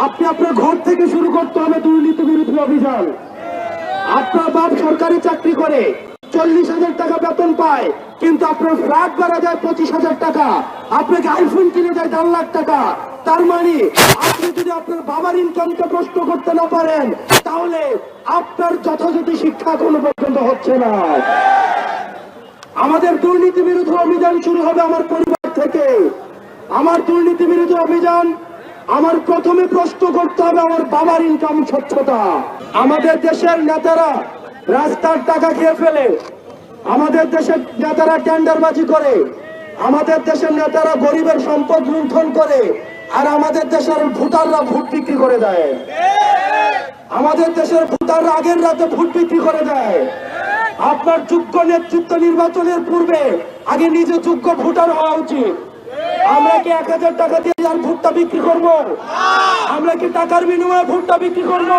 আপনি আপনার ঘর থেকে শুরু করতে হবে দুর্নীতি বিরোধী অভিযান। আপনার বাপ সরকারি চাকরি করে 40,000 টাকা বেতন পায়, কিন্তু আপনার ফ্ল্যাট ভাড়া যায় 25,000 টাকা, আপনাকে আইফোন কিনে যায় 1.5 লাখ টাকা। তার মানে আপনি যদি আপনার বাবার ইনকামকে প্রশ্ন করতে না পারেন, তাহলে আপনার যথাযথ শিক্ষা কোনো পর্যন্ত হচ্ছে না। আমাদের দুর্নীতি বিরোধী অভিযান শুরু হবে আমার পরিবার থেকে। আমার দুর্নীতি বিরোধী অভিযান আমার প্রথমে প্রশ্ন করতে হবে আমার বাবার ইনকাম স্বচ্ছতা। আমাদের দেশের নেতারা রাস্তার টাকা খেয়ে ফেলে, আমাদের দেশের নেতারা টেন্ডারবাজি করে, আমাদের দেশের নেতারা গরিবের সম্পদ লুণ্ঠন করে, আর আমাদের দেশের ভোটাররা ভোট বিক্রি করে দেয়। আমাদের দেশের ভোটাররা আগের রাতে ভোট বিক্রি করে দেয়। আপনার যোগ্য নেতৃত্ব নির্বাচনের পূর্বে আগে নিজে যোগ্য ভোটার হওয়া উচিত। আমরা কি 1,000 টাকা দিয়ে আর ভোটটা বিক্রি করবো? আমরা কি টাকার বিনিময়ে ভোটটা বিক্রি করবো?